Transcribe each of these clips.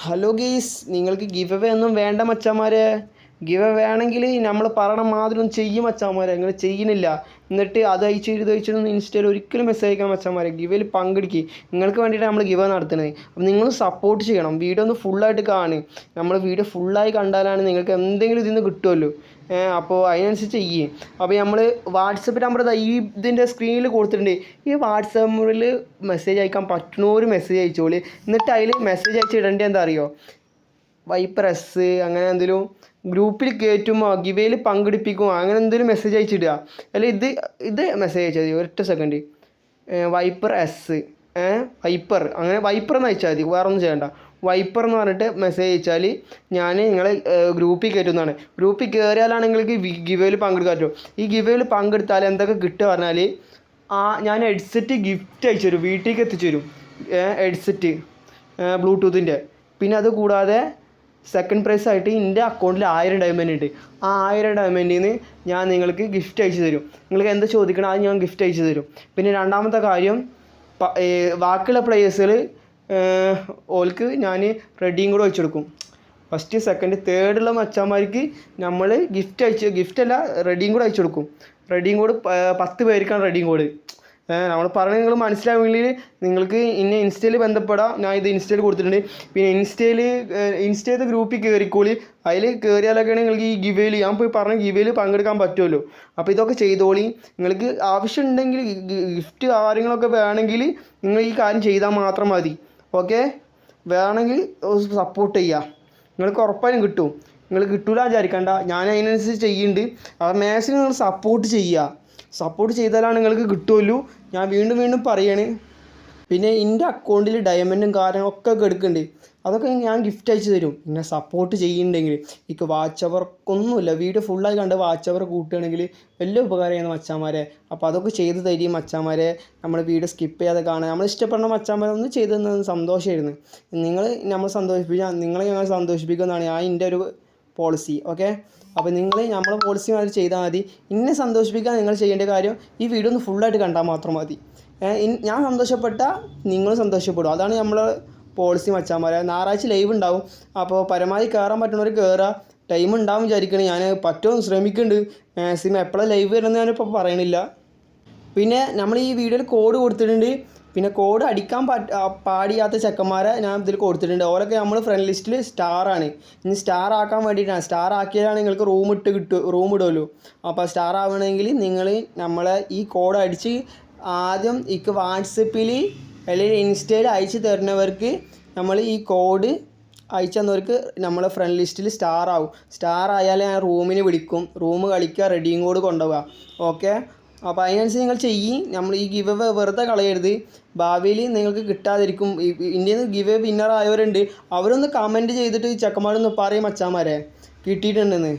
Hello guys, നിങ്ങൾക്ക് give away ഒന്നും വേണ്ട മച്ചാന്മാരെ. ഗിവ് അവേ വേണമെങ്കിൽ നമ്മൾ പറയണ മാതിരി ഒന്നും ചെയ്യും മച്ചാന്മാരെ. നിങ്ങൾ ചെയ്യുന്നില്ല, എന്നിട്ട് അത് അയച്ചിരുന്ന് ഇൻസ്റ്റയിൽ ഒരിക്കലും മെസ്സേജ് അയക്കണം മച്ചാന്മാരെ. ഗിവയിൽ പങ്കെടുക്കുക. നിങ്ങൾക്ക് വേണ്ടിയിട്ട് നമ്മൾ ഗിവ് നടത്തുന്നത്. അപ്പോൾ നിങ്ങൾ സപ്പോർട്ട് ചെയ്യണം. വീഡിയോ ഒന്ന് ഫുള്ളായിട്ട് കാണുക. നമ്മൾ വീഡിയോ ഫുള്ളായി കണ്ടാലാണ് നിങ്ങൾക്ക് എന്തെങ്കിലും ഇതിൽ നിന്ന് കിട്ടുമല്ലോ. അപ്പോൾ അതിനനുസരിച്ച് ചെയ്യേ. അപ്പോൾ നമ്മൾ വാട്സപ്പ് നമ്പർ ഇതിൻ്റെ സ്ക്രീനിൽ കൊടുത്തിട്ടുണ്ട്. ഈ വാട്സപ്പ് നമ്പറിൽ മെസ്സേജ് അയക്കാൻ പറ്റുന്നവർ മെസ്സേജ് അയച്ചോളി. എന്നിട്ട് അതിൽ മെസ്സേജ് അയച്ചിടേണ്ടത് എന്താ അറിയോ? വൈപ്പർ എസ് അങ്ങനെ എന്തെങ്കിലും ഗ്രൂപ്പിൽ കയറ്റുമോ, ഗിവേയിൽ പങ്കെടുപ്പിക്കുമോ, അങ്ങനെ എന്തെങ്കിലും മെസ്സേജ് അയച്ചിടുക. അല്ല ഇത് മെസ്സേജ് അയച്ചാൽ മതി. ഒറ്റ സെക്കൻഡ്. വൈപ്പർ എസ് വൈപ്പർ അങ്ങനെ വൈപ്പർ എന്ന് അയച്ചാൽ മതി, വേറെ ഒന്നും ചെയ്യണ്ട. വൈപ്പർ എന്ന് പറഞ്ഞിട്ട് മെസ്സേജ് അയച്ചാൽ ഞാൻ നിങ്ങളെ ഗ്രൂപ്പിൽ കയറ്റുന്നതാണ്. ഗ്രൂപ്പിൽ കയറിയാലാണ് നിങ്ങൾക്ക് ഗിവേയിൽ പങ്കെടുക്കാൻ പറ്റും. ഈ ഗിവേയിൽ പങ്കെടുത്താൽ എന്തൊക്കെ കിട്ടുക പറഞ്ഞാൽ ഞാൻ ഹെഡ്സെറ്റ് ഗിഫ്റ്റ് അയച്ചു തരും, വീട്ടിലേക്ക് എത്തിച്ചു തരും. ഹെഡ്സെറ്റ് ബ്ലൂടൂത്തിൻ്റെ. പിന്നെ അത് കൂടാതെ സെക്കൻഡ് പ്രൈസ് ആയിട്ട് എൻ്റെ അക്കൗണ്ടിൽ 1000 ഡയമണ്ട് ഉണ്ട്. ആ 1000 ഡയമണ്ടിൽ നിന്ന് ഞാൻ നിങ്ങൾക്ക് ഗിഫ്റ്റ് അയച്ചു തരും. നിങ്ങൾക്ക് എന്താ ചോദിക്കണം അത് ഞാൻ ഗിഫ്റ്റ് അയച്ചു തരും. പിന്നെ രണ്ടാമത്തെ കാര്യം, ബാക്കിയുള്ള പ്ലേയേഴ്സുകൾ ഓൾക്ക് ഞാൻ റെഡിയും കൂടെ വെച്ച് കൊടുക്കും. ഫസ്റ്റ് സെക്കൻഡ് തേർഡുള്ള മച്ചാന്മാർക്ക് നമ്മൾ ഗിഫ്റ്റല്ല റെഡിയും കൂടെ അയച്ചു കൊടുക്കും. റെഡിയും കോഡ് 10 പേർക്കാണ് റെഡിയും കോഡ്. നമ്മൾ പറഞ്ഞത് നിങ്ങൾ മനസ്സിലാവുമെങ്കിൽ നിങ്ങൾക്ക് ഇന്നെ ഇൻസ്റ്റയിൽ ബന്ധപ്പെടാം. ഞാൻ ഇത് ഇൻസ്റ്റയിൽ കൊടുത്തിട്ടുണ്ട്. പിന്നെ ഇൻസ്റ്റയിലത്തെ ഗ്രൂപ്പിൽ കയറിക്കോളി. അതിൽ കയറിയാലൊക്കെയാണ് നിങ്ങൾക്ക് ഈ ഗിവേയിൽ ഞാൻ പോയി പറഞ്ഞ ഗിവേയിൽ പങ്കെടുക്കാൻ പറ്റുമല്ലോ. അപ്പോൾ ഇതൊക്കെ ചെയ്തോളി. നിങ്ങൾക്ക് ആവശ്യമുണ്ടെങ്കിൽ ഗിഫ്റ്റ് കാര്യങ്ങളൊക്കെ വേണമെങ്കിൽ നിങ്ങൾ ഈ കാര്യം ചെയ്താൽ മാത്രം മതി. ഓക്കെ, വേണമെങ്കിൽ സപ്പോർട്ട് ചെയ്യുക. നിങ്ങൾക്ക് ഉറപ്പായും കിട്ടും. നിങ്ങൾ കിട്ടൂല വിചാരിക്കണ്ട, ഞാൻ അതിനനുസരിച്ച് ചെയ്യുന്നുണ്ട്. അപ്പോൾ മാക്സിമം നിങ്ങൾ സപ്പോർട്ട് ചെയ്യുക. സപ്പോർട്ട് ചെയ്താലാണ് നിങ്ങൾക്ക് കിട്ടുമല്ലോ. ഞാൻ വീണ്ടും പറയണേ. പിന്നെ എൻ്റെ അക്കൗണ്ടിൽ ഡയമണ്ടും കാര്യങ്ങളൊക്കെ എടുക്കുന്നുണ്ട്. അതൊക്കെ ഞാൻ ഗിഫ്റ്റ് അയച്ചു തരും. പിന്നെ സപ്പോർട്ട് ചെയ്യുന്നുണ്ടെങ്കിൽ എനിക്ക് വാച്ച് അവർക്കൊന്നുമില്ല. വീഡിയോ ഫുള്ളായി കണ്ട് വാച്ച് അവർ കൂട്ടുകയാണെങ്കിൽ വലിയ ഉപകാരമാണ് മച്ചാന്മാരെ. അപ്പോൾ അതൊക്കെ ചെയ്ത് തരും മച്ചാന്മാരെ. നമ്മൾ വീഡിയോ സ്കിപ്പ് ചെയ്യാതെ കാണുക. നമ്മൾ ഇഷ്ടപ്പെടുന്ന മച്ചാന്മാരെ ഒന്ന് ചെയ്ത് തന്നത് സന്തോഷമായിരുന്നു. നമ്മൾ നിങ്ങളെ ഞങ്ങൾ സന്തോഷിപ്പിക്കുന്നതാണ് എൻ്റെ ഒരു പോളിസി. ഓക്കെ, അപ്പോൾ നിങ്ങൾ നമ്മളെ പോളിസി മാതിരി ചെയ്താൽ മതി. ഇന്നെ സന്തോഷിപ്പിക്കാൻ നിങ്ങൾ ചെയ്യേണ്ട കാര്യം ഈ വീഡിയോ ഒന്ന് ഫുള്ളായിട്ട് കണ്ടാൽ മാത്രം മതി. ഞാൻ സന്തോഷപ്പെട്ടാൽ നിങ്ങൾ സന്തോഷപ്പെടും. അതാണ് നമ്മളെ പോളിസി മച്ചാന്മാരെ. ഞായറാഴ്ച ലൈവ് ഉണ്ടാവും. അപ്പോൾ പരമാവധി കയറാൻ പറ്റുന്നവർ കയറുക. ടൈം ഉണ്ടാവും വിചാരിക്കണേ. ഞാൻ പറ്റുമെന്ന് ശ്രമിക്കുന്നുണ്ട്. മാക്സിമം എപ്പോഴാണ് ലൈവ് വരുന്നത് ഞാനിപ്പോൾ പറയണില്ല. പിന്നെ നമ്മൾ ഈ വീഡിയോയിൽ കോഡ് കൊടുത്തിട്ടുണ്ട്. പിന്നെ കോഡ് അടിക്കാൻ പാടിയാത്ത ചെക്കന്മാരെ ഞാൻ ഇതിൽ കൊടുത്തിട്ടുണ്ട്. ഓരൊക്കെ നമ്മൾ ഫ്രണ്ട് ലിസ്റ്റിൽ സ്റ്റാറാണ്. ഇനി സ്റ്റാർ ആക്കാൻ വേണ്ടിയിട്ടാണ്. സ്റ്റാർ ആക്കിയാലാണ് നിങ്ങൾക്ക് റൂം ഇടുമല്ലോ. അപ്പോൾ സ്റ്റാർ ആവണമെങ്കിൽ നിങ്ങൾ നമ്മളെ ഈ കോഡ് അടിച്ച് ആദ്യം വാട്സപ്പിൽ അല്ലെങ്കിൽ ഇൻസ്റ്റയിൽ അയച്ച് തരുന്നവർക്ക് നമ്മൾ ഈ കോഡ് അയച്ചു തന്നവർക്ക് നമ്മളെ ഫ്രണ്ട് ലിസ്റ്റിൽ സ്റ്റാർ ആവും. സ്റ്റാർ ആയാൽ ഞാൻ റൂമിന് വിളിക്കും. റൂം കളിക്കുക, റെഡിയും കോഡ് കൊണ്ടുപോവുക. ഓക്കെ, അപ്പോൾ അതിനനുസരിച്ച് നിങ്ങൾ ചെയ്യും. നമ്മൾ ഈ ഗിവ് അവേ വെറുതെ കളയരുത്. ഭാവിയിൽ നിങ്ങൾക്ക് കിട്ടാതിരിക്കും. ഇന്ത്യയിൽ നിന്ന് ഗിവ് അവേ വിന്നർ ആയവരുണ്ട്. അവരൊന്ന് കമൻറ്റ് ചെയ്തിട്ട് ചെക്കന്മാരൊന്ന് പറയും മച്ചാന്മാരെ കിട്ടിയിട്ടുണ്ടെന്ന്.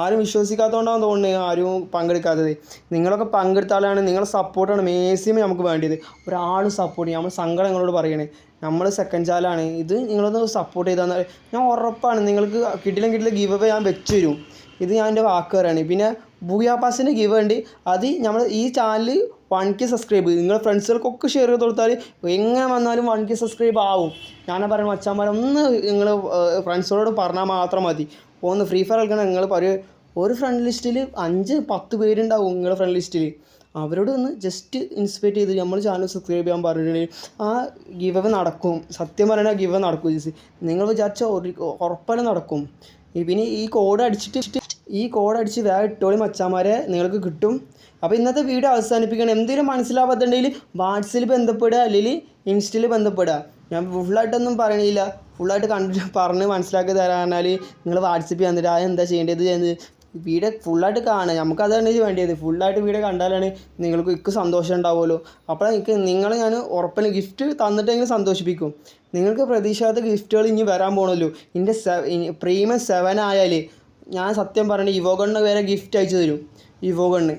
ആരും വിശ്വസിക്കാത്തതുകൊണ്ടാണ് തോന്നുന്നത് ആരും പങ്കെടുക്കാത്തത്. നിങ്ങളൊക്കെ പങ്കെടുത്താലാണ് നിങ്ങളെ സപ്പോർട്ടാണ് മാക്സിമം നമുക്ക് വേണ്ടിയത്. ഒരാളും സപ്പോർട്ട് ചെയ്യും. നമ്മൾ സങ്കടം നിങ്ങളോട് പറയണേ. നമ്മൾ സെക്കൻഡ് ചാനലാണ് ഇത്. നിങ്ങളൊന്ന് സപ്പോർട്ട് ചെയ്താൽ ഞാൻ ഉറപ്പാണ് നിങ്ങൾക്ക് കിട്ടില്ല ഗിവ് അവേ ഞാൻ വെച്ച് തരും. ഇത് ഞാൻ എൻ്റെ വാക്ക് പറയാണ്. പിന്നെ ബൂയാ പാസിൻ്റെ ഗിവ് ഉണ്ട്. അത് നമ്മൾ ഈ ചാനൽ 1K സബ്സ്ക്രൈബ് നിങ്ങൾ ഫ്രണ്ട്സുകൾക്കൊക്കെ ഷെയർ ചെയ്ത് കൊടുത്താൽ എങ്ങനെ വന്നാലും 1K സബ്സ്ക്രൈബ് ആവും. ഞാൻ പറയുന്നത് മച്ചാന്മാരെ ഒന്ന് നിങ്ങൾ ഫ്രണ്ട്സുകളോട് പറഞ്ഞാൽ മാത്രം മതി. ഒന്ന് ഫ്രീ ഫയർ കളിക്കണം. നിങ്ങൾ ഒരു ഫ്രണ്ട് ലിസ്റ്റിൽ 5-10 പേരുണ്ടാവും നിങ്ങളുടെ ഫ്രണ്ട് ലിസ്റ്റിൽ. അവരോട് ഒന്ന് ജസ്റ്റ് ഇൻസ്പെക്ട് ചെയ്ത് നമ്മൾ ചാനൽ സബ്സ്ക്രൈബ് ചെയ്യാൻ പറഞ്ഞിട്ടുണ്ടെങ്കിൽ ആ ഗിവ് അവേ നടക്കും. സത്യം പറയണ ഗിവ് അവേ നടക്കും. നിങ്ങൾ വിചാരിച്ച ഉറപ്പാലും നടക്കും. പിന്നെ ഈ കോഡ് അടിച്ച് വേറെ ഇട്ടോളി മച്ചാന്മാരെ, നിങ്ങൾക്ക് കിട്ടും. അപ്പോൾ ഇന്നത്തെ വീഡിയോ അവസാനിപ്പിക്കണം. എന്തെങ്കിലും മനസ്സിലാവാത്തുണ്ടെങ്കിൽ വാട്സപ്പിൽ ബന്ധപ്പെടുക, അല്ലെങ്കിൽ ഇൻസ്റ്റയിൽ ബന്ധപ്പെടുക. ഞാൻ ഫുള്ളായിട്ടൊന്നും പറയണില്ല. ഫുള്ളായിട്ട് കണ്ടിട്ട് പറഞ്ഞ് മനസ്സിലാക്കി തരാനാൽ നിങ്ങൾ വാട്സപ്പിൽ വന്നിട്ട് അതെന്താ ചെയ്യേണ്ടത് വീഡിയോ ഫുള്ളായിട്ട് കാണുക. നമുക്കതാണ് വേണ്ടിയത്. ഫുള്ളായിട്ട് വീഡിയോ കണ്ടാലാണ് നിങ്ങൾക്ക് സന്തോഷം ഉണ്ടാവുമല്ലോ. അപ്പോൾ നിങ്ങളെ ഞാൻ ഉറപ്പിന് ഗിഫ്റ്റ് തന്നിട്ടെങ്കിലും സന്തോഷിപ്പിക്കും. നിങ്ങൾക്ക് പ്രതീക്ഷിക്കാത്ത ഗിഫ്റ്റുകൾ ഇനി വരാൻ പോകണമല്ലോ. എൻ്റെ പ്രീമിയം 7 ആയാൽ ഞാൻ സത്യം പറഞ്ഞിട്ട് ഇവോഗണ്ണ് വരെ ഗിഫ്റ്റ് അയച്ചു തരും. ഇവോഗണ്ണ്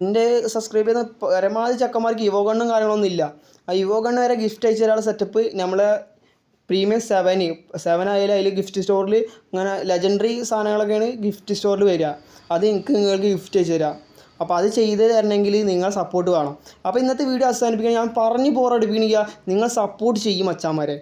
എൻ്റെ സബ്സ്ക്രൈബ് ചെയ്യുന്ന പരമാവധി ചക്കന്മാർക്ക് ഇവോഗണ്ണും കാര്യങ്ങളൊന്നും ഇല്ല. ആ ഇവോഗണ്ണ് വരെ ഗിഫ്റ്റ് അയച്ചു തരാനുള്ള സെറ്റപ്പ് നമ്മളെ പ്രീമിയം 7 ആയാലും അതിൽ ഗിഫ്റ്റ് സ്റ്റോറിൽ അങ്ങനെ ലെജൻഡറി സാധനങ്ങളൊക്കെയാണ് ഗിഫ്റ്റ് സ്റ്റോറിൽ വരിക. അത് നിങ്ങൾക്ക് ഗിഫ്റ്റ് അയച്ചു തരാം. അപ്പോൾ അത് ചെയ്ത് തരണമെങ്കിൽ നിങ്ങൾ സപ്പോർട്ട് വേണം. അപ്പോൾ ഇന്നത്തെ വീഡിയോ അവസാനിപ്പിക്കാൻ ഞാൻ പറഞ്ഞ് ബോറടിപ്പിക്കണില്ല. നിങ്ങൾ സപ്പോർട്ട് ചെയ്യും മച്ചാന്മാരെ.